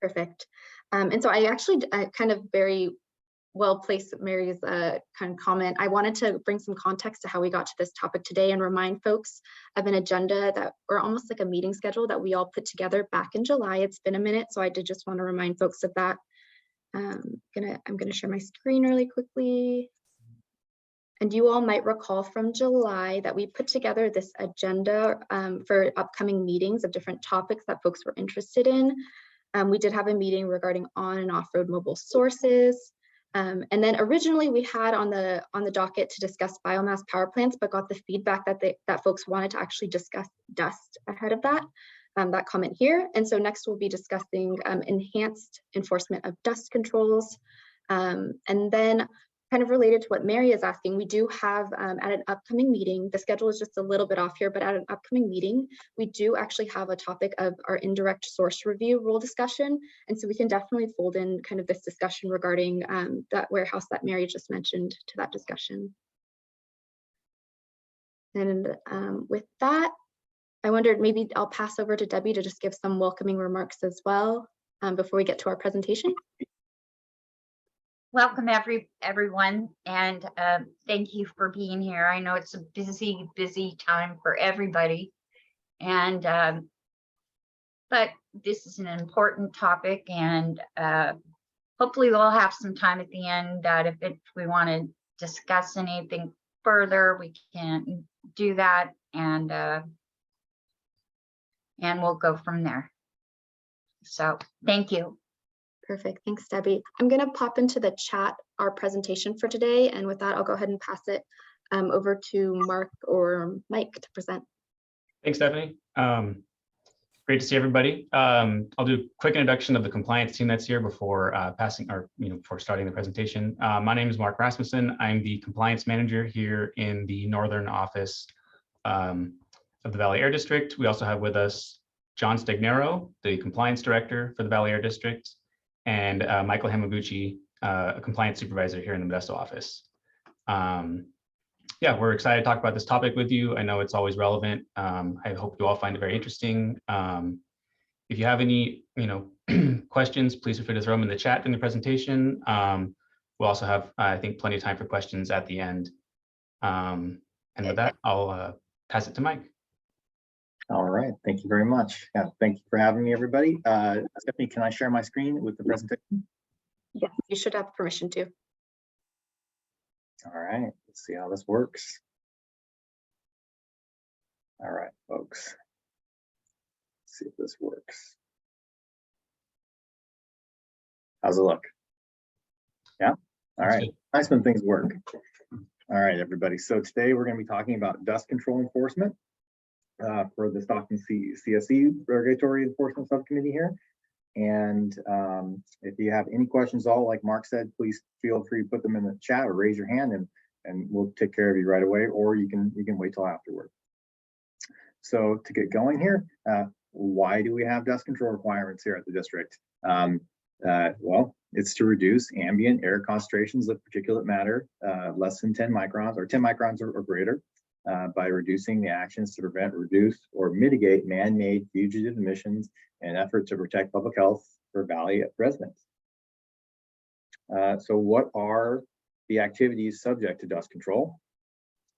Perfect. And so I actually kind of very well placed Mary's kind of comment. I wanted to bring some context to how we got to this topic today and remind folks of an agenda that, or almost like a meeting schedule that we all put together back in July. It's been a minute, so I did just want to remind folks of that. I'm gonna share my screen really quickly. And you all might recall from July that we put together this agenda for upcoming meetings of different topics that folks were interested in. We did have a meeting regarding on and off-road mobile sources. And then originally we had on the docket to discuss biomass power plants, but got the feedback that folks wanted to actually discuss dust ahead of that comment here. And so next we'll be discussing enhanced enforcement of dust controls. And then kind of related to what Mary is asking, we do have at an upcoming meeting, the schedule is just a little bit off here, but at an upcoming meeting, we do actually have a topic of our indirect source review rule discussion. And so we can definitely fold in kind of this discussion regarding that warehouse that Mary just mentioned to that discussion. And with that, I wondered maybe I'll pass over to Debbie to just give some welcoming remarks as well before we get to our presentation. Welcome everyone, and thank you for being here. I know it's a busy time for everybody, and but this is an important topic, and hopefully we'll have some time at the end that if we want to discuss anything further, we can do that, and we'll go from there. So thank you. Perfect, thanks Debbie. I'm gonna pop into the chat our presentation for today, and with that I'll go ahead and pass it over to Mark or Mike to present. Thanks, Stephanie. Great to see everybody. I'll do a quick introduction of the compliance team that's here before before starting the presentation. My name is Mark Rasmussen. I'm the compliance manager here in the northern office of the Valley Air District. We also have with us John Stagnero, the compliance director for the Valley Air District, and Michael Hamaguchi, a compliance supervisor here in the Modesto office. Yeah, we're excited to talk about this topic with you. I know it's always relevant. I hope you all find it very interesting. If you have any, questions, please feel free to throw them in the chat during the presentation. We'll also have, I think, plenty of time for questions at the end. And with that, I'll pass it to Mike. All right, thank you very much. Yeah, thank you for having me, everybody. Stephanie, can I share my screen with the presentation? Yes, you should have permission to. All right, let's see how this works. All right, folks. Let's see if this works. How's it look? Yeah, all right, nice when things work. All right, everybody. So today we're going to be talking about dust control enforcement for the Stockton CSC Regulatory Enforcement Subcommittee here. And if you have any questions at all, like Mark said, please feel free to put them in the chat or raise your hand, and we'll take care of you right away, or you can wait till afterward. So to get going here, why do we have dust control requirements here at the district? Well, it's to reduce ambient air concentrations of particulate matter less than 10 microns or 10 microns or greater. By reducing the actions to prevent, reduce, or mitigate man-made fugitive emissions in an effort to protect public health for Valley residents. So what are the activities subject to dust control?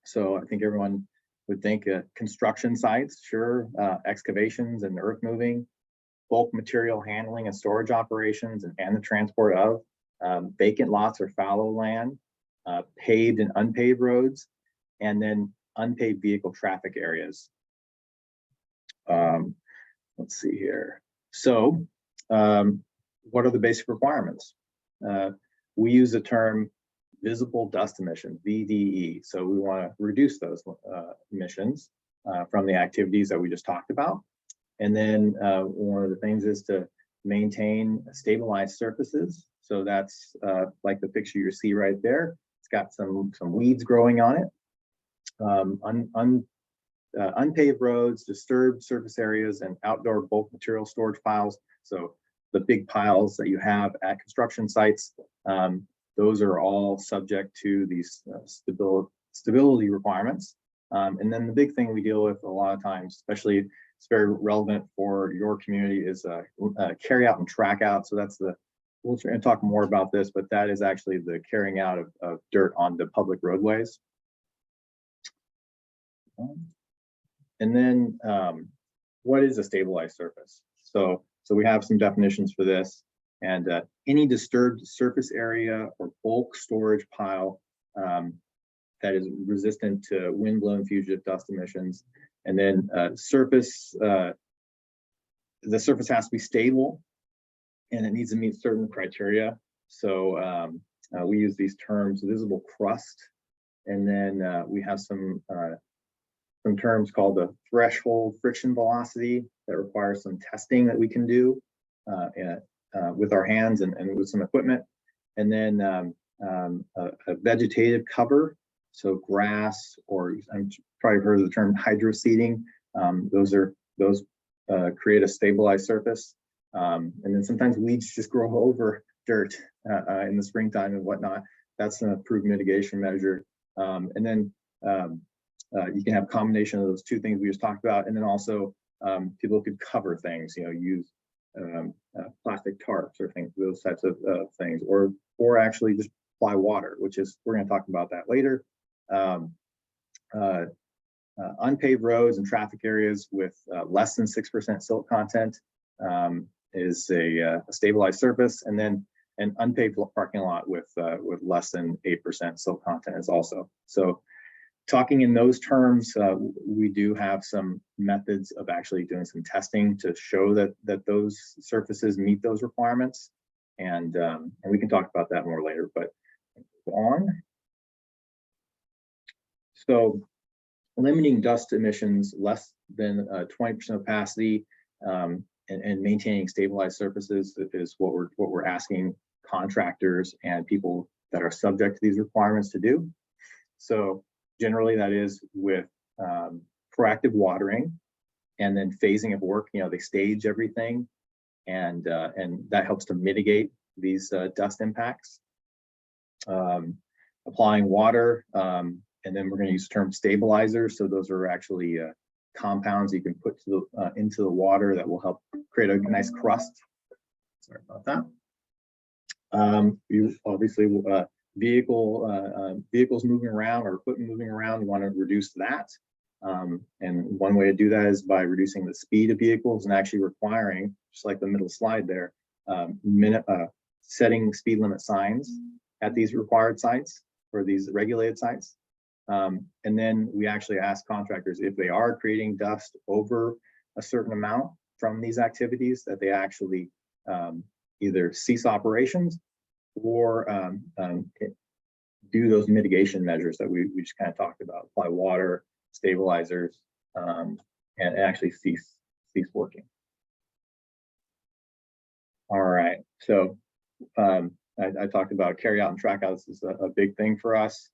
So I think everyone would think construction sites, sure, excavations and earth moving, bulk material handling and storage operations and the transport of, vacant lots or fallow land, paved and unpaved roads, and then unpaved vehicle traffic areas. Let's see here. So what are the basic requirements? We use the term visible dust emissions, VDE. So we want to reduce those emissions from the activities that we just talked about. And then one of the things is to maintain stabilized surfaces. So that's like the picture you see right there. It's got some weeds growing on it. Unpaved roads, disturbed surface areas, and outdoor bulk material storage piles. So the big piles that you have at construction sites, those are all subject to these stability requirements. And then the big thing we deal with a lot of times, especially it's very relevant for your community is carry out and track out. So that's we'll try and talk more about this, but that is actually the carrying out of dirt onto public roadways. And then what is a stabilized surface? So we have some definitions for this, and any disturbed surface area or bulk storage pile that is resistant to wind-blown fugitive dust emissions. And then the surface has to be stable, and it needs to meet certain criteria. So we use these terms: visible crust, and then we have some terms called the threshold friction velocity that requires some testing that we can do with our hands and with some equipment. And then a vegetative cover, so grass, or I'm probably heard of the term hydroseeding. Those create a stabilized surface. And then sometimes weeds just grow over dirt in the springtime and whatnot. That's an approved mitigation measure. And then you can have a combination of those two things we just talked about. And then also people could cover things, use plastic tarps or things, those types of things, or actually just apply water, which is, we're going to talk about that later. Unpaved roads and traffic areas with less than 6% silt content is a stabilized surface, and then an unpaved parking lot with less than 8% silt content is also. So talking in those terms, we do have some methods of actually doing some testing to show that those surfaces meet those requirements, and we can talk about that more later. But on. So limiting dust emissions less than 20% opacity and maintaining stabilized surfaces is what we're asking contractors and people that are subject to these requirements to do. So generally that is with proactive watering and then phasing of work. They stage everything, and that helps to mitigate these dust impacts. Applying water, and then we're going to use the term stabilizers. So those are actually compounds you can put into the water that will help create a nice crust. Sorry about that. You obviously vehicles moving around or equipment moving around, you want to reduce that. And one way to do that is by reducing the speed of vehicles and actually requiring, just like the middle slide there, setting speed limit signs at these required sites or these regulated sites. And then we actually ask contractors if they are creating dust over a certain amount from these activities, that they actually either cease operations or do those mitigation measures that we just kind of talked about: apply water, stabilizers, and actually cease working. All right, so I talked about carry out and track out. This is a big thing for us.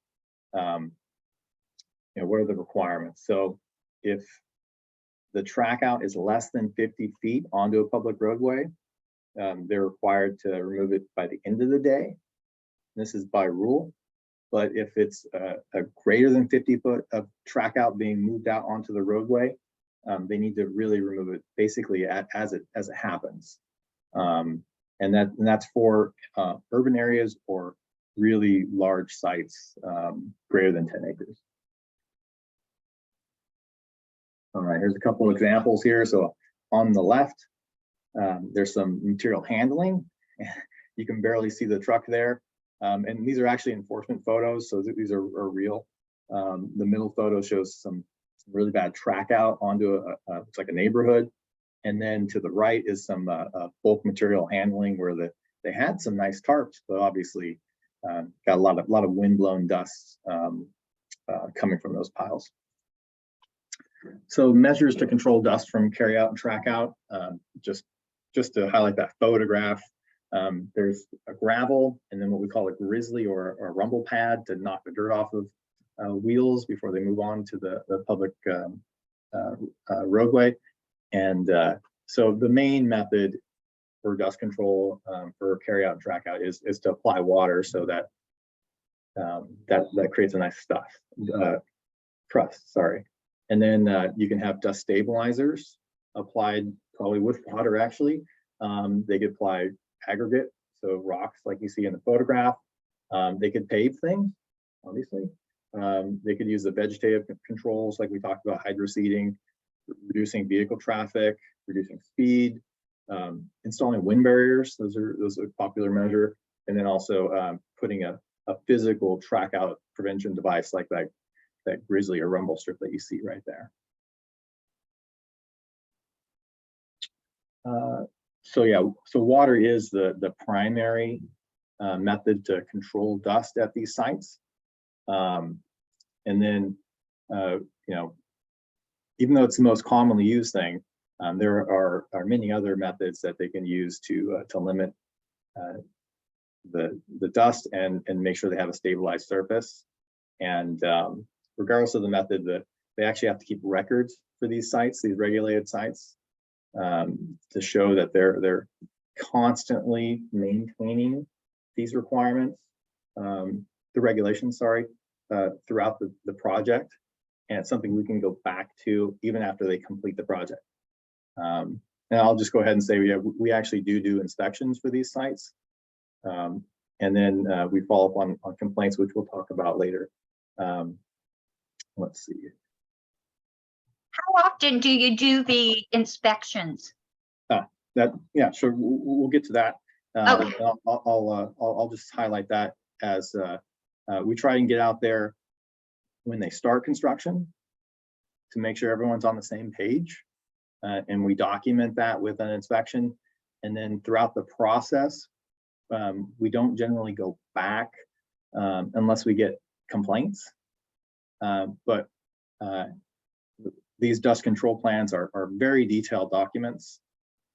What are the requirements? So if the track out is less than 50 feet onto a public roadway, they're required to remove it by the end of the day. This is by rule. But if it's a greater than 50 foot of track out being moved out onto the roadway, they need to really remove it basically as it happens. And that's for urban areas or really large sites greater than 10 acres. All right, here's a couple of examples here. So on the left, there's some material handling. You can barely see the truck there. And these are actually enforcement photos, so these are real. The middle photo shows some really bad track out onto looks like a neighborhood. And then to the right is some bulk material handling where they had some nice tarps, but obviously got a lot of wind-blown dust coming from those piles. So measures to control dust from carry out and track out, just to highlight that photograph. There's a gravel and then what we call a grizzly or a rumble pad to knock the dirt off of wheels before they move on to the public roadway. And so the main method for dust control for carry out and track out is to apply water, so that that creates a nice crust, sorry. And then you can have dust stabilizers. applied probably with water actually. They could apply aggregate, so rocks like you see in the photograph. They could pave things, obviously. They could use the vegetative controls like we talked about, hydroseeding, reducing vehicle traffic, reducing speed, installing wind barriers. Those are a popular measure. And then also putting a physical track out prevention device like that grizzly or rumble strip that you see right there. So yeah, so water is the primary method to control dust at these sites. And then, you know, even though it's the most commonly used thing, there are many other methods that they can use to limit the dust and make sure they have a stabilized surface. And regardless of the method, they actually have to keep records for these sites, these regulated sites, to show that they're constantly maintaining these requirements, the regulations, sorry, throughout the project. And it's something we can go back to even after they complete the project. And I'll just go ahead and say, we actually do inspections for these sites. And then we follow up on complaints, which we'll talk about later. Let's see. How often do you do the inspections? Yeah, sure. We'll get to that. Okay. I'll just highlight that as we try and get out there when they start construction to make sure everyone's on the same page. And we document that with an inspection. And then throughout the process, we don't generally go back unless we get complaints. But these dust control plans are very detailed documents,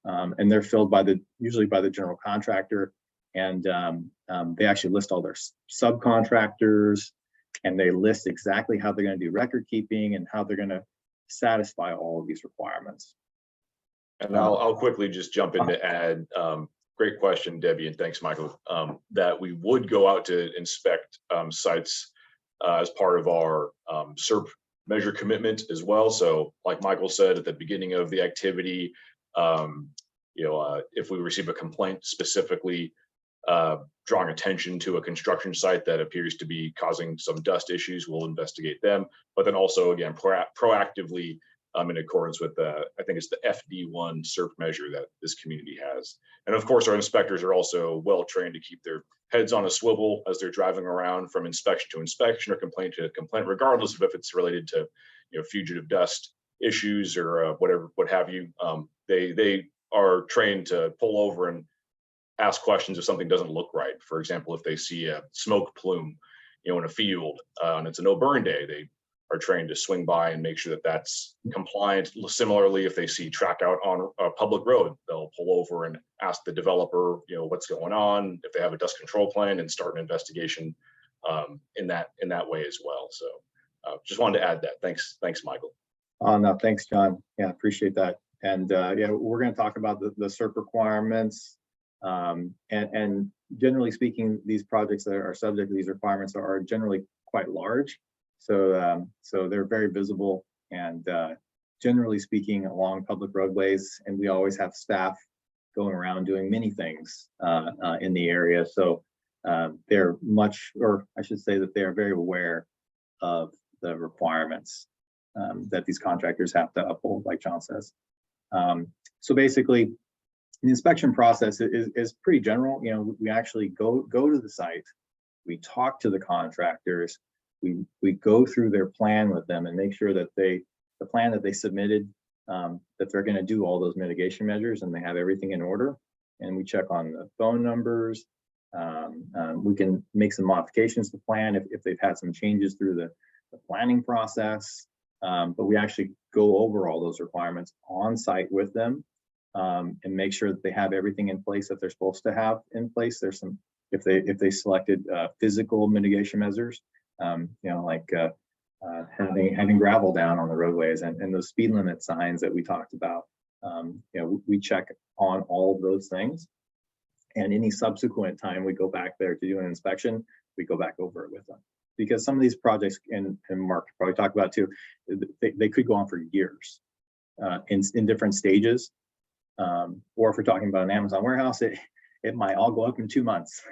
and they're filled usually by the general contractor. And they actually list all their subcontractors, and they list exactly how they're going to do record keeping and how they're going to satisfy all of these requirements. And I'll quickly just jump in to add, great question, Debbie, and thanks, Michael, that we would go out to inspect sites as part of our SERP measure commitment as well. So like Michael said at the beginning of the activity, if we receive a complaint specifically drawing attention to a construction site that appears to be causing some dust issues, we'll investigate them. But then also, again, proactively in accordance with I think it's the FD1 SERP measure that this community has. And of course, our inspectors are also well trained to keep their heads on a swivel as they're driving around from inspection to inspection or complaint to complaint, regardless of if it's related to fugitive dust issues or what have you. They are trained to pull over and ask questions if something doesn't look right. For example, if they see a smoke plume, in a field and it's a no burn day, they are trained to swing by and make sure that that's compliant. Similarly, if they see track out on a public road, they'll pull over and ask the developer, what's going on, if they have a dust control plan, and start an investigation in that way as well. So just wanted to add that. Thanks, Michael. Oh, no, thanks, John. Yeah, appreciate that. And yeah, we're going to talk about the SERP requirements. And generally speaking, these projects that are subject to these requirements are generally quite large. So they're very visible and generally speaking along public roadways, and we always have staff going around doing many things in the area. So they're or I should say that they are very aware of the requirements that these contractors have to uphold, like John says. So basically, the inspection process is pretty general. We actually go to the site, we talk to the contractors, we go through their plan with them and make sure that the plan that they submitted, that they're going to do all those mitigation measures and they have everything in order. And we check on the phone numbers. We can make some modifications to the plan if they've had some changes through the planning process. But we actually go over all those requirements on site with them and make sure that they have everything in place that they're supposed to have in place. There's some, if they selected physical mitigation measures, like having gravel down on the roadways and those speed limit signs that we talked about. We check on all of those things, and any subsequent time we go back there to do an inspection, we go back over it with them, because some of these projects, and Mark probably talked about too, they could go on for years. in different stages. Or if we're talking about an Amazon warehouse, it might all go up in 2 months.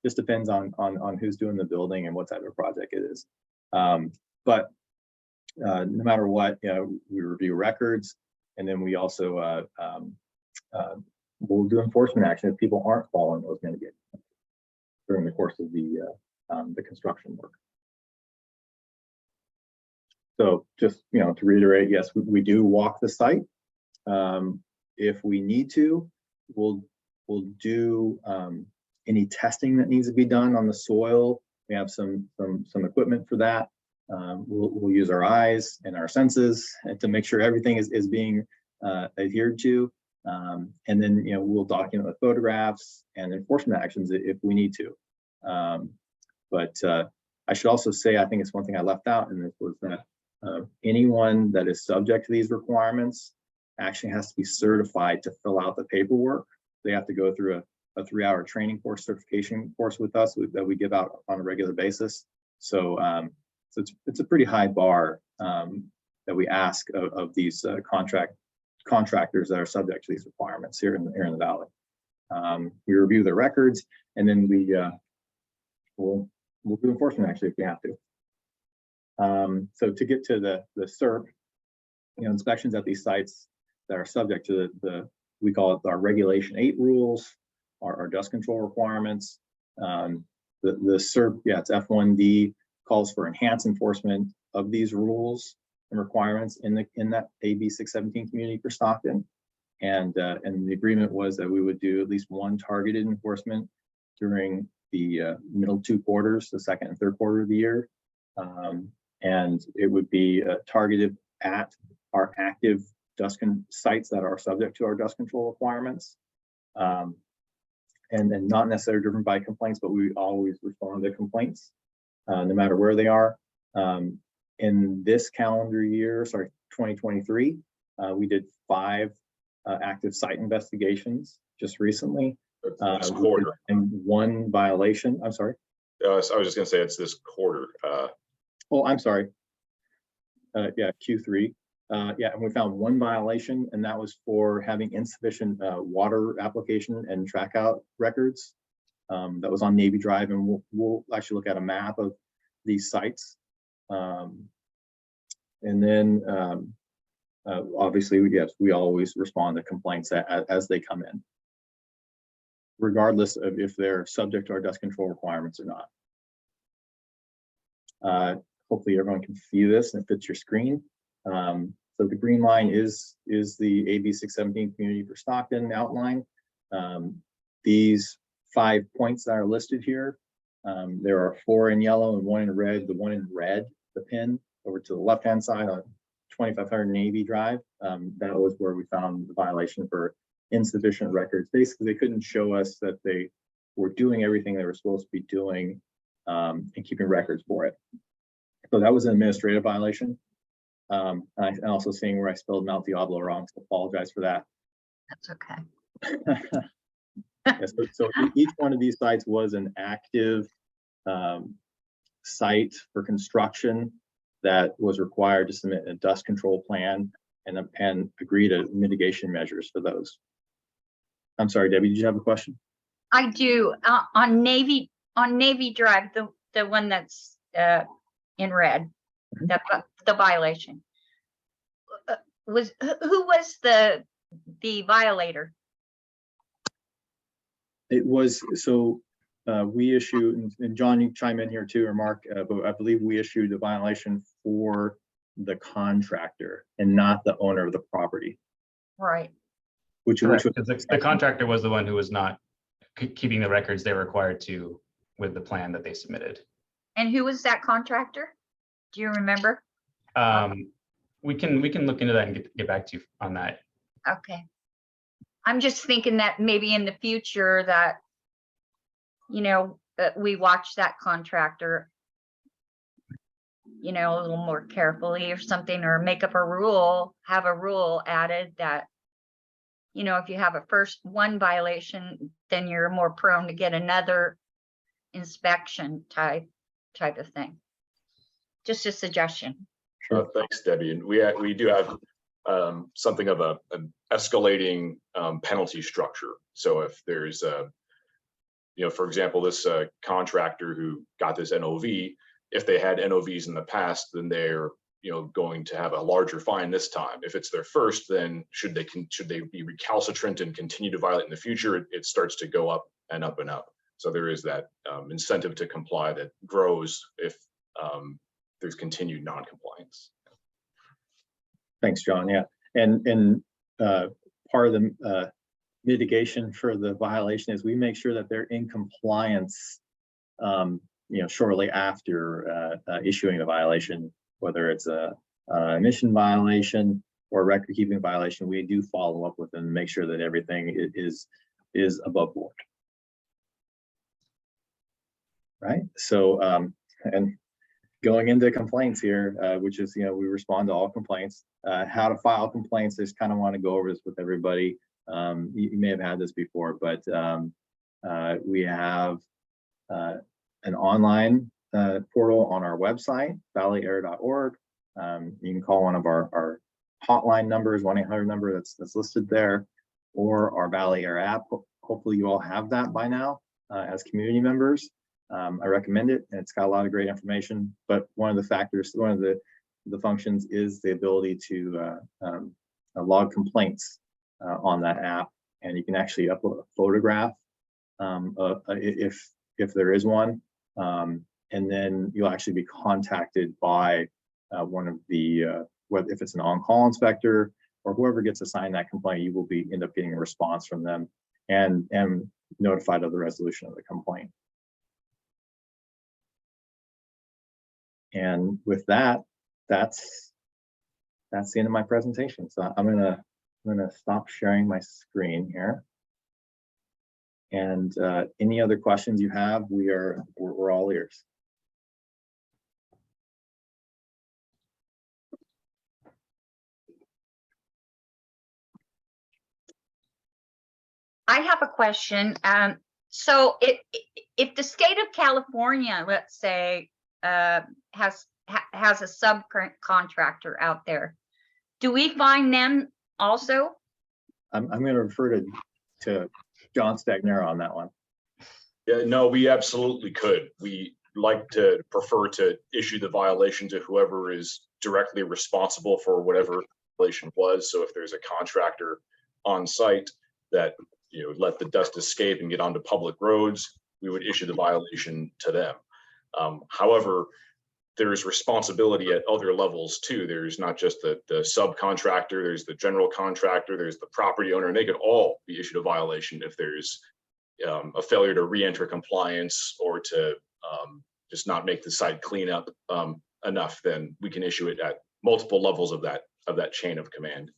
Just depends on who's doing the building and what type of project it is. But no matter what, we review records, and then we also we'll do enforcement action if people aren't following those mitigations during the course of the construction work. So just, to reiterate, yes, we do walk the site. If we need to, we'll do any testing that needs to be done on the soil. We have some equipment for that. We'll use our eyes and our senses to make sure everything is being adhered to. And then, we'll document with photographs and enforcement actions if we need to. But I should also say, I think it's one thing I left out in this was that anyone that is subject to these requirements actually has to be certified to fill out the paperwork. They have to go through a 3-hour training course, certification course with us that we give out on a regular basis. So, it's a pretty high bar that we ask of these contractors that are subject to these requirements here in the valley. We review their records, and then we'll do enforcement actually if we have to. So to get to the SERP, inspections at these sites that are subject to we call it our Regulation 8 rules, our dust control requirements. The SERP, it's F1D, calls for enhanced enforcement of these rules and requirements in that AB 617 community for Stockton. And the agreement was that we would do at least one targeted enforcement during the middle 2 quarters, the second and third quarter of the year. And it would be targeted at our active dust sites that are subject to our dust control requirements. And not necessarily driven by complaints, but we always respond to complaints, no matter where they are. In this calendar year, 2023, we did 5 active site investigations just recently. This quarter. And 1 violation. I'm sorry. I was just going to say it's this quarter. Oh, I'm sorry. Q3. And we found 1 violation, and that was for having insufficient water application and track out records. That was on Navy Drive, and we'll actually look at a map of these sites. And then obviously, yes, we always respond to complaints as they come in, regardless of if they're subject to our dust control requirements or not. Hopefully everyone can see this and it fits your screen. So the green line is the AB 617 community for Stockton outline. These 5 points that are listed here, there are 4 in yellow and 1 in red. The 1 in red, the pin over to the left-hand side on 2500 Navy Drive, that was where we found the violation for insufficient records. Basically, they couldn't show us that they were doing everything they were supposed to be doing and keeping records for it. So that was an administrative violation. And also seeing where I spelled Mount Diablo wrong, so apologize for that. That's okay. So each one of these sites was an active site for construction that was required to submit a dust control plan and agree to mitigation measures for those. I'm sorry, Debbie, did you have a question? I do. On Navy Drive, the one that's in red, the violation. Who was the violator? It was, so we issued, and John, you chime in here too, or Mark, but I believe we issued a violation for the contractor and not the owner of the property. Right. Which the contractor was the one who was not keeping the records they were required to with the plan that they submitted. And who was that contractor? Do you remember? We can look into that and get back to you on that. Okay. I'm just thinking that maybe in the future that, that we watch that contractor, a little more carefully or something, or make up have a rule added that, if you have a first 1 violation, then you're more prone to get another inspection type of thing. Just a suggestion. Thanks, Debbie. And we do have something of an escalating penalty structure. So if there's for example, this contractor who got this NOV, if they had NOVs in the past, then they're going to have a larger fine this time. If it's their first, then should they be recalcitrant and continue to violate in the future, it starts to go up and up and up. So there is that incentive to comply that grows if there's continued non-compliance. Thanks, John. Yeah, and part of the mitigation for the violation is we make sure that they're in compliance, shortly after issuing the violation, whether it's a emission violation or record keeping violation. We do follow up with them and make sure that everything is above board. Right. So, and going into complaints here, which is, we respond to all complaints. How to file complaints, I just kind of want to go over this with everybody. You may have had this before, but we have an online portal on our website, valleyair.org. You can call one of our hotline numbers, 1-800 number that's listed there, or our Valley Air app. Hopefully you all have that by now as community members. I recommend it, and it's got a lot of great information. But one of the factors, one of the functions is the ability to log complaints on that app, and you can actually upload a photograph if there is one, and then you'll actually be contacted by one of the if it's an on-call inspector or whoever gets assigned that complaint, you will end up getting a response from them and notified of the resolution of the complaint. And with that, that's the end of my presentation. So I'm gonna stop sharing my screen here. And any other questions you have, we're all ears. I have a question. So if the state of California, let's say, has a subcontractor out there, do we find them also? I'm going to refer to John Stagnero on that one. Yeah, no, we absolutely could. We like to prefer to issue the violation to whoever is directly responsible for whatever violation was. So if there's a contractor on site that let the dust escape and get onto public roads, we would issue the violation to them. However, there is responsibility at other levels too. There's not just the subcontractor, there's the general contractor, there's the property owner, and they could all be issued a violation if there's a failure to re-enter compliance or to just not make the site clean up enough. Then we can issue it at multiple levels of that chain of command.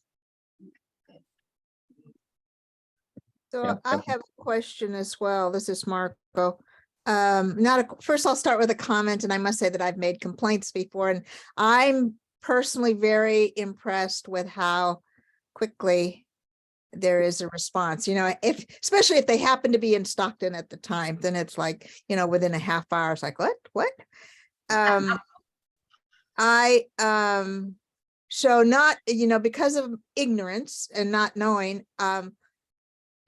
So Yeah. I have a question as well. This is Marco. First I'll start with a comment, and I must say that I've made complaints before, and I'm personally very impressed with how quickly there is a response. Especially if they happen to be in Stockton at the time, then it's like, within a half hour, it's like, what? So not, because of ignorance and not knowing,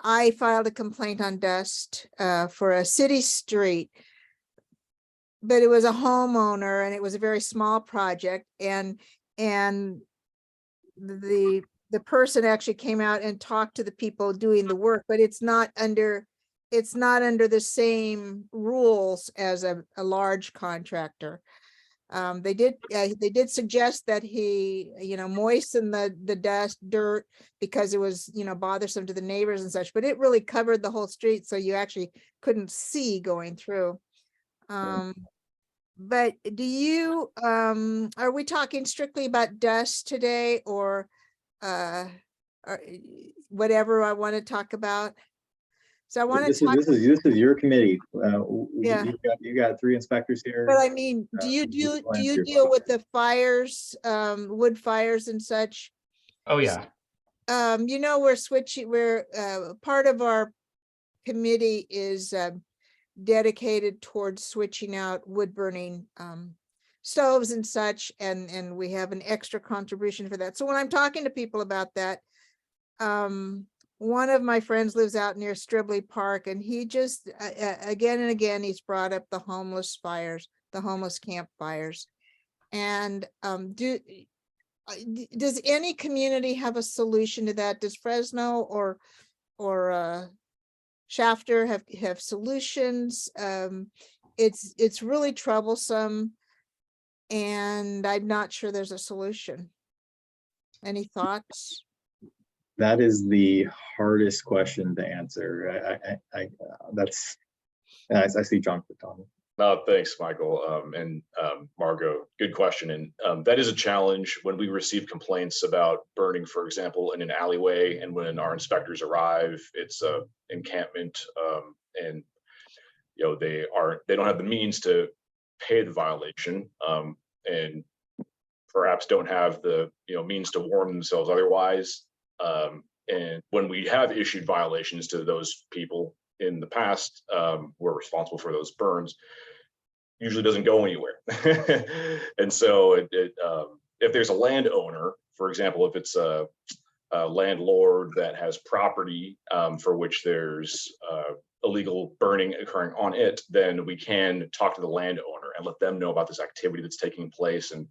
I filed a complaint on dust for a city street, but it was a homeowner and it was a very small project, and the person actually came out and talked to the people doing the work, but it's not under the same rules as a large contractor. They did suggest that he, moisten the dirt because it was, bothersome to the neighbors and such, but it really covered the whole street, so you actually couldn't see going through. But do you, are we talking strictly about dust today, or whatever I want to talk about? So I want to talk. This is your committee. Yeah. You got 3 inspecters here. But I mean, do you deal with the fires, wood fires and such? Oh, yeah. We're part of our committee is dedicated towards switching out wood burning stoves and such, and we have an extra contribution for that. So when I'm talking to people about that, one of my friends lives out near Stribley Park, and he just again and again he's brought up the homeless fires, the homeless campfires. And does any community have a solution to that? Does Fresno or Shafter have solutions? It's really troublesome, and I'm not sure there's a solution. Any thoughts? That is the hardest question to answer. I see John Patton. No, thanks, Michael, and Margot. Good question. And that is a challenge when we receive complaints about burning, for example, in an alleyway. And when our inspectors arrive, it's a encampment, and they don't have the means to pay the violation, and perhaps don't have the means to warn themselves otherwise. And when we have issued violations to those people in the past, we're responsible for those burns. Usually doesn't go anywhere. And so if there's a landowner, for example, if it's a landlord that has property for which there's illegal burning occurring on it, then we can talk to the landowner and let them know about this activity that's taking place, and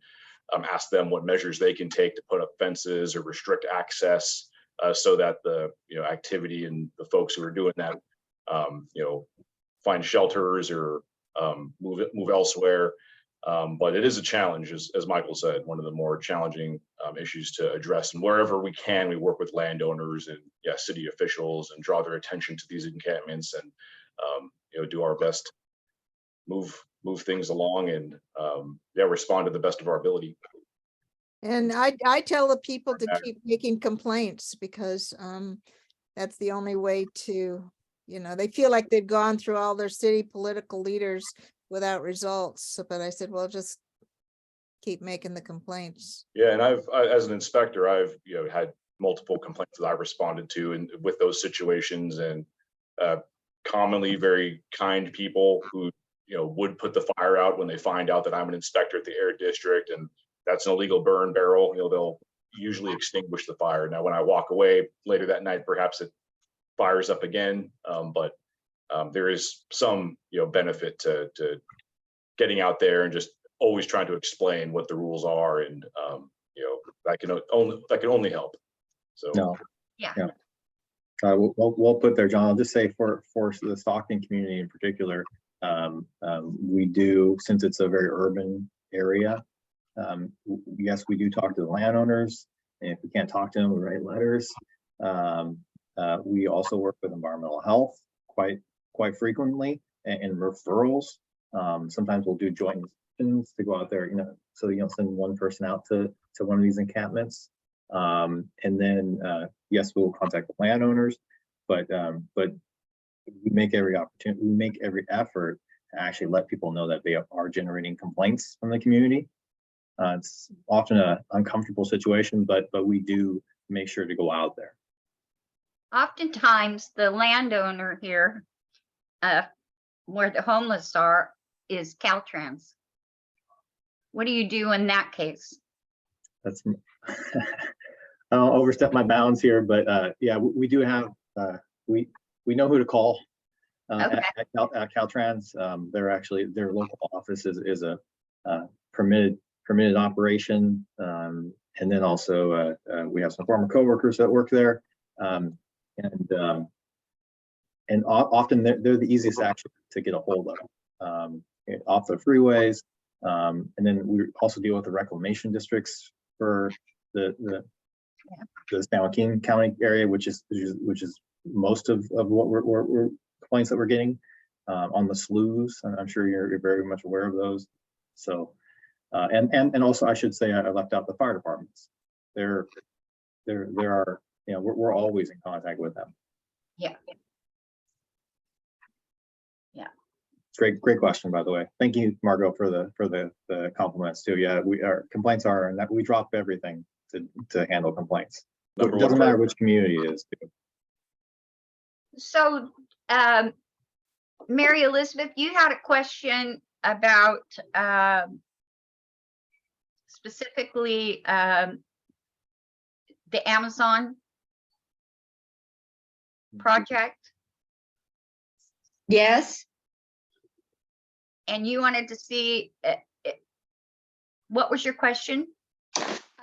ask them what measures they can take to put up fences or restrict access, so that the activity and the folks who are doing that find shelters or move elsewhere. But it is a challenge, as Michael said, one of the more challenging issues to address. And wherever we can, we work with landowners and city officials and draw their attention to these encampments, and do our best, move things along, and respond to the best of our ability. And I tell the people to keep making complaints, because that's the only way to, they feel like they've gone through all their city political leaders without results. But I said, well, just keep making the complaints. Yeah, and as an inspector, I've had multiple complaints that I responded to, and with those situations, and commonly very kind people who would put the fire out when they find out that I'm an inspector at the Air District and that's an illegal burn barrel. They'll usually extinguish the fire. Now, when I walk away later that night, perhaps it fires up again, but there is some benefit to getting out there and just always trying to explain what the rules are, and that can only help. So No. Yeah. We'll put there, John. I'll just say for the Stockton community in particular, we do, since it's a very urban area, yes, we do talk to the landowners, and if we can't talk to them, we write letters. We also work with environmental health quite frequently, and referrals. Sometimes we'll do joint inspections to go out there, so send one person out to one of these encampments. And then yes, we will contact the landowners, but we make every effort to actually let people know that they are generating complaints from the community. It's often an uncomfortable situation, but we do make sure to go out there. Oftentimes the landowner here, where the homeless are, is Caltrans. What do you do in that case? That's I'll overstep my bounds here, but yeah, we do have we know who to call Okay. at Caltrans. Their local office is a permitted operation, and then also we have some former coworkers that work there, and often they're the easiest actually to get a hold of off the freeways, and then we also deal with the reclamation districts for the San Joaquin County area, which is most of what we're complaints that we're getting on the sloughs. I'm sure you're very much aware of those. So and also I should say I left out the fire departments. There are we're always in contact with them. Yeah. Great question, by the way. Thank you, Margot, for the compliments too. Yeah, our complaints are, and that we drop everything to handle complaints. It doesn't matter which community it is. So, Mary Elizabeth, you had a question about specifically the Amazon project, Yes, and you wanted to see, what was your question?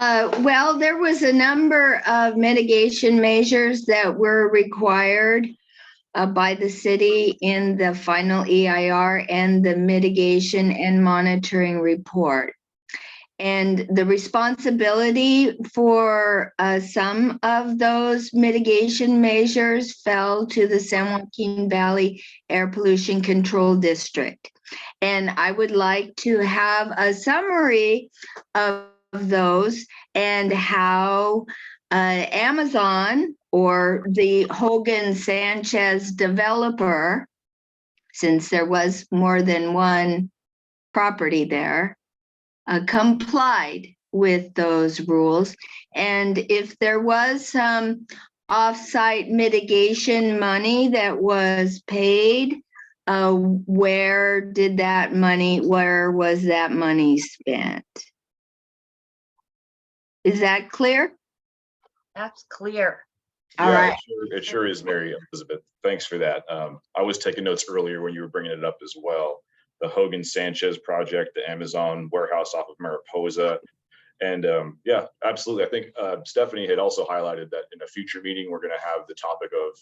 well, there was a number of mitigation measures that were required by the city in the final EIR and the mitigation and monitoring report. And the responsibility for some of those mitigation measures fell to the San Joaquin Valley Air Pollution Control District. And I would like to have a summary of those and how Amazon or the Hogan Sanchez developer, since there was more than one property there, complied with those rules. And if there was some off-site mitigation money that was paid, where was that money spent? Is that clear? That's clear. All Yeah, right. it sure is, Mary Elizabeth. Thanks for that. I was taking notes earlier when you were bringing it up as well. The Hogan Sanchez project, the Amazon warehouse off of Mariposa. And yeah, absolutely. I think Stephanie had also highlighted that in a future meeting, we're going to have the topic of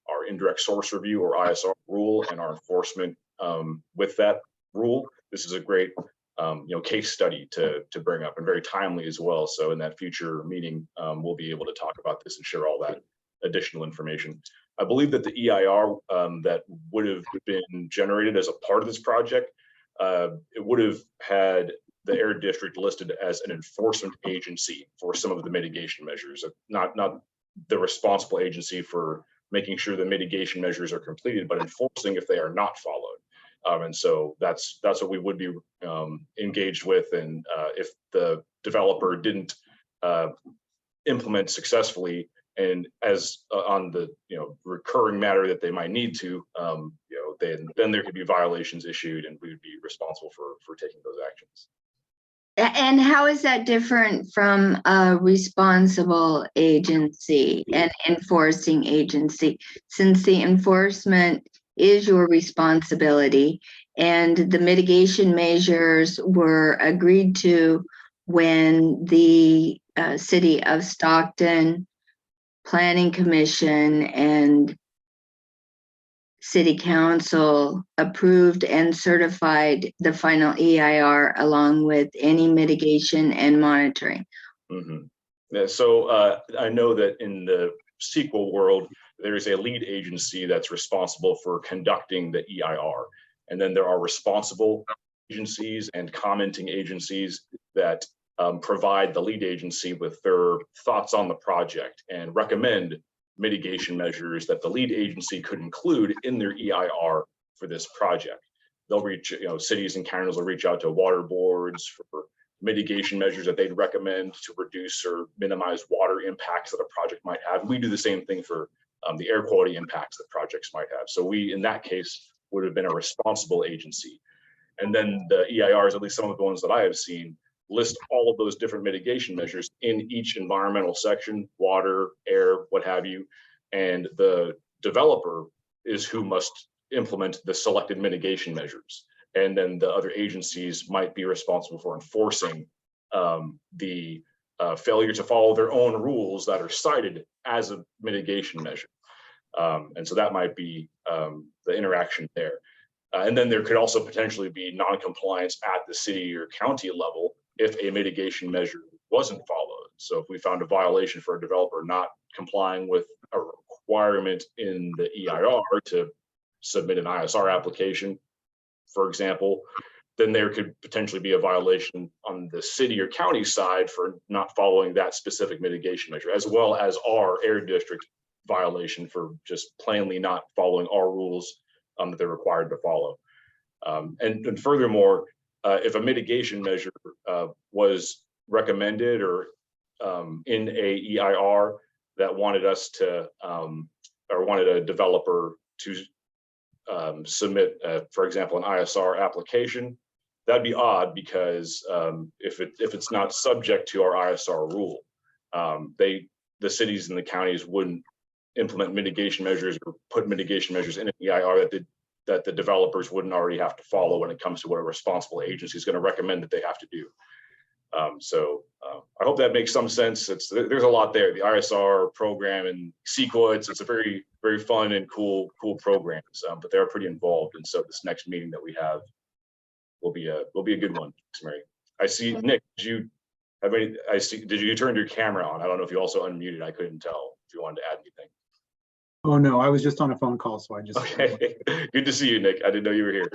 our indirect source review or ISR rule and our enforcement with that rule. This is a great case study to bring up, and very timely as well. So in that future meeting, we'll be able to talk about this and share all that additional information. I believe that the EIR that would have been generated as a part of this project, it would have had the Air District listed as an enforcement agency for some of the mitigation measures, not the responsible agency for making sure the mitigation measures are completed, but enforcing if they are not followed. And so that's what we would be engaged with. And if the developer didn't implement successfully, and as on the recurring matter that they might need to, then there could be violations issued, and we would be responsible for taking those actions. And how is that different from a responsible agency and enforcing agency? Since the enforcement is your responsibility and the mitigation measures were agreed to when the City of Stockton Planning Commission and City Council approved and certified the final EIR along with any mitigation and monitoring. Mm-hmm. Yeah, so I know that in the sequel world, there is a lead agency that's responsible for conducting the EIR. And then there are responsible agencies and commenting agencies that provide the lead agency with their thoughts on the project and recommend mitigation measures that the lead agency could include in their EIR for this project. They'll reach, cities and counties will reach out to water boards for mitigation measures that they'd recommend to reduce or minimize water impacts that a project might have. We do the same thing for the air quality impacts that projects might have. So we, in that case, would have been a responsible agency. And then the EIRs, at least some of the ones that I have seen, list all of those different mitigation measures in each environmental section, water, air, what have you. And the developer is who must implement the selected mitigation measures. And then the other agencies might be responsible for enforcing the failure to follow their own rules that are cited as a mitigation measure. And so that might be the interaction there. And then there could also potentially be non-compliance at the city or county level if a mitigation measure wasn't followed. So if we found a violation for a developer not complying with a requirement in the EIR to submit an ISR application, for example, then there could potentially be a violation on the city or county side for not following that specific mitigation measure, as well as our air district violation for just plainly not following our rules that they're required to follow. And furthermore, if a mitigation measure was recommended or in a EIR that wanted us to, or wanted a developer to submit, for example, an ISR application, that'd be odd because if it's not subject to our ISR rule, the cities and the counties wouldn't implement mitigation measures or put mitigation measures in an EIR that the developers wouldn't already have to follow when it comes to what a responsible agency is going to recommend that they have to do. I hope that makes some sense. There's a lot there. The ISR program and CEQA, it's a very, very fun and cool programs, but they're pretty involved. And so this next meeting that we have will be a good one. Mary, I see Nick. Did you have any? Did you turn your camera on? I don't know if you also unmuted. I couldn't tell if you wanted to add anything. Oh, no, I was just on a phone call, so I just. Okay, good to see you, Nick. I didn't know you were here.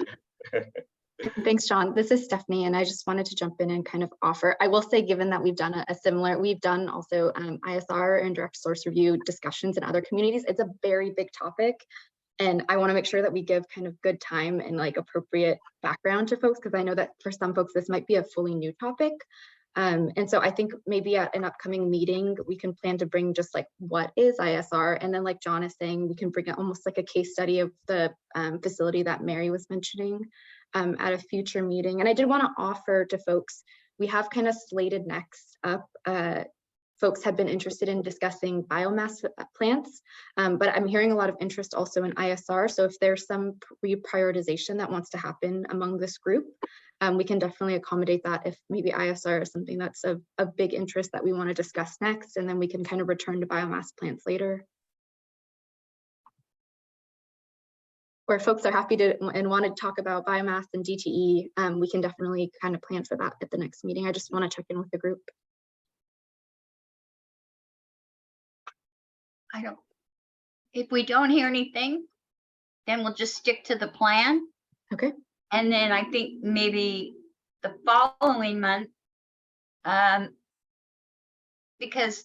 Thanks, John. This is Stephanie, and I just wanted to jump in and kind of offer. I will say, given that we've done we've done also ISR and direct source review discussions in other communities, it's a very big topic. And I want to make sure that we give kind of good time and like appropriate background to folks, because I know that for some folks, this might be a fully new topic. And so I think maybe at an upcoming meeting, we can plan to bring just like, what is ISR? And then like John is saying, we can bring it almost like a case study of the facility that Mary was mentioning at a future meeting. And I did want to offer to folks, we have kind of slated next up, folks have been interested in discussing biomass plants, but I'm hearing a lot of interest also in ISR. So if there's some reprioritization that wants to happen among this group, we can definitely accommodate that if maybe ISR is something that's of big interest that we want to discuss next, and then we can kind of return to biomass plants later. Or if folks are happy to and want to talk about biomass and DTE, we can definitely kind of plan for that at the next meeting. I just want to check in with the group. If we don't hear anything, then we'll just stick to the plan. Okay. And then I think maybe the following month, because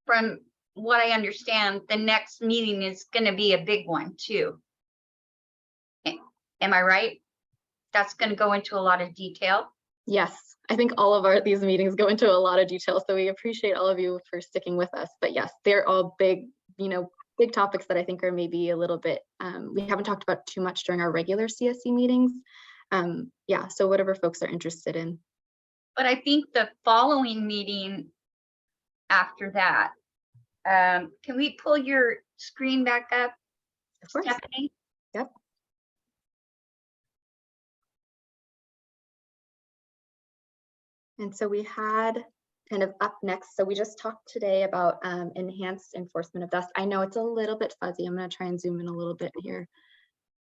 from what I understand, the next meeting is going to be a big one too. Am I right? That's going to go into a lot of detail. Yes, I think all of these meetings go into a lot of detail, so we appreciate all of you for sticking with us. But yes, they're all big, big topics that I think are maybe a little bit, we haven't talked about too much during our regular CSC meetings. Yeah, so whatever folks are interested in. But I think the following meeting after that, can we pull your screen back up, Of course. Stephanie? Yep. And so we had kind of up next, so we just talked today about enhanced enforcement of dust. I know it's a little bit fuzzy. I'm going to try and zoom in a little bit here.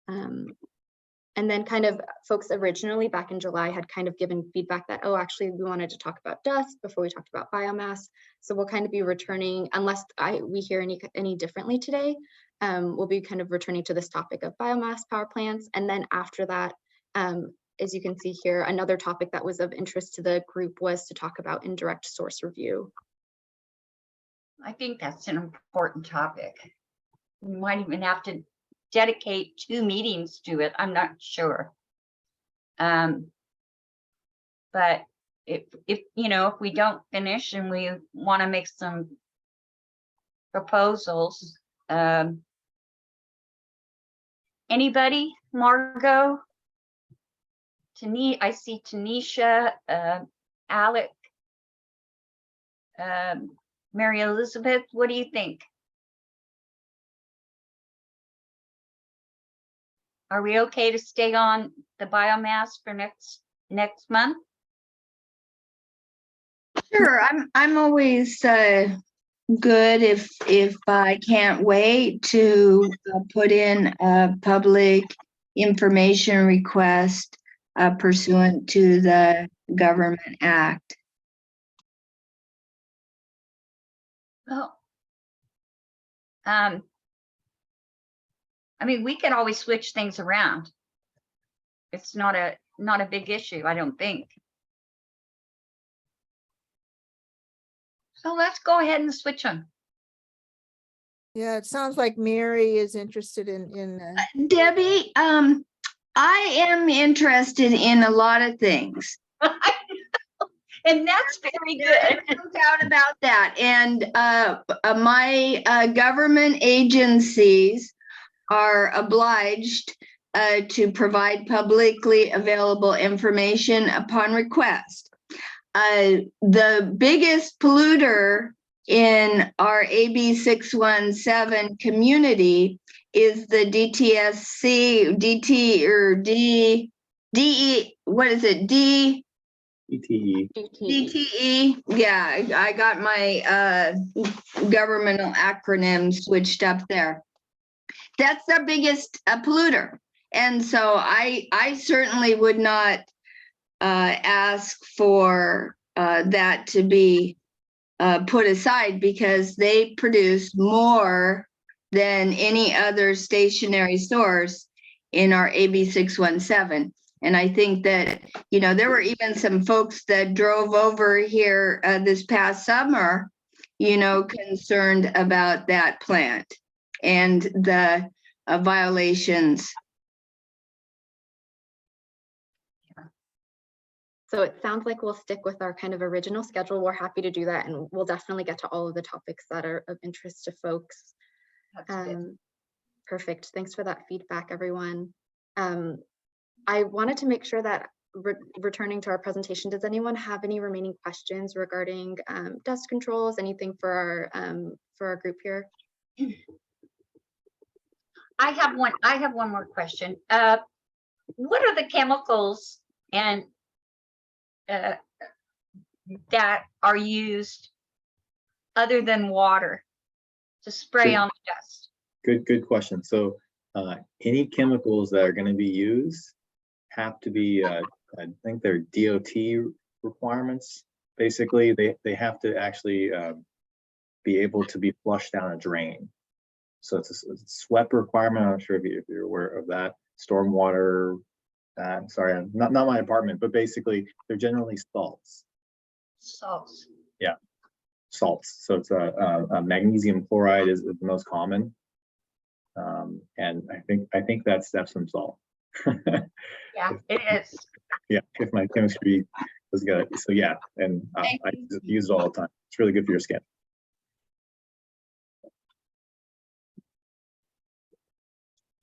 And then kind of folks originally back in July had kind of given feedback that, oh, actually we wanted to talk about dust before we talked about biomass. So we'll kind of be returning, unless we hear any differently today, we'll be kind of returning to this topic of biomass power plants. And then after that, as you can see here, another topic that was of interest to the group was to talk about indirect source review. I think that's an important topic. We might even have to dedicate 2 meetings to it. I'm not sure. But if we don't finish and we want to make some proposals, anybody? Margot? I see Tanisha, Alec, Mary Elizabeth. What do you think? Are we okay to stay on the biomass for next month? Sure, I'm always good if I can't wait to put in a public information request pursuant to the Government Act. Well, I mean, we can always switch things around. It's not a big issue, I don't think. So let's go ahead and switch them. Yeah, it sounds like Mary is interested in Debbie, I am interested in a lot of things. And that's very good. No doubt about that. And my government agencies are obliged to provide publicly available information upon request. The biggest polluter in our AB 617 community is the DTSC, DT or DE, what is it? ETE. DTE. Yeah, I got my governmental acronyms switched up there. That's the biggest polluter. And so I certainly would not ask for that to be put aside, because they produce more than any other stationary source in our AB 617. And I think that, you know, there were even some folks that drove over here this past summer, you know, concerned about that plant and the violations. So it sounds like we'll stick with our kind of original schedule. We're happy to do that, and we'll definitely get to all of the topics that are of interest to folks. That's good. Perfect. Thanks for that feedback, everyone. I wanted to make sure that returning to our presentation, does anyone have any remaining questions regarding dust controls, anything for our group here? I have one more question. What are the chemicals and that are used other than water to spray Good. on the dust? Good question. So any chemicals that are going to be used have to be, I think they're DOT requirements. Basically, they have to actually be able to be flushed down a drain. So it's a SWEP requirement. I'm not sure if you're aware of that. Stormwater, sorry, not my department, but basically they're generally salts. Salts. Yeah, salts. So it's a magnesium chloride is the most common. And I think that's Epsom salt. Yeah, it is. Yeah, if my chemistry was good. So yeah, and I use it all the time. It's really good for your skin.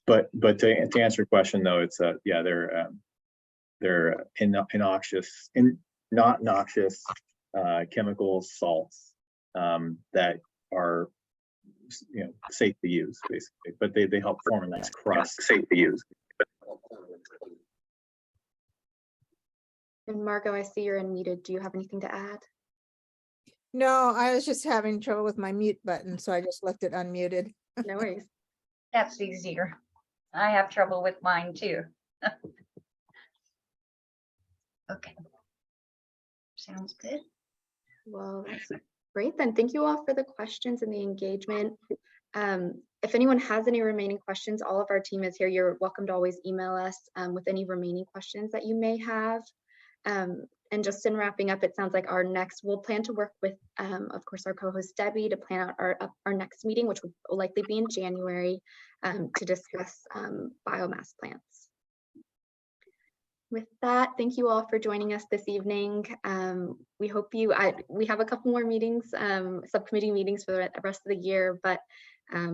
But to answer your question though, it's yeah, they're innoxious, not noxious chemicals, salts that are, you know, safe to use basically, but they help form a nice crust. Safe to use. And Margot, I see you're unmuted. Do you have anything to add? No, I was just having trouble with my mute button, so I just left it unmuted. No worries. That's easier. I have trouble with mine too. Okay. Sounds good. Well, that's great then. Thank you all for the questions and the engagement. If anyone has any remaining questions, all of our team is here. You're welcome to always email us with any remaining questions that you may have. And just in wrapping up, it sounds like we'll plan to work with, of course, our co-host Debbie to plan out our next meeting, which will likely be in January, to discuss biomass plants. With that, thank you all for joining us this evening. We hope we have a couple more meetings, subcommittee meetings for the rest of the year, but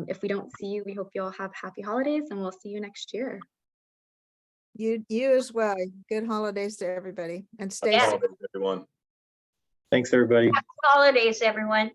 if we don't see you, we hope you all have happy holidays and we'll see you next year. You as well. Good holidays to everybody and stay Yeah. safe. Everyone. Thanks, everybody. Happy holidays, everyone.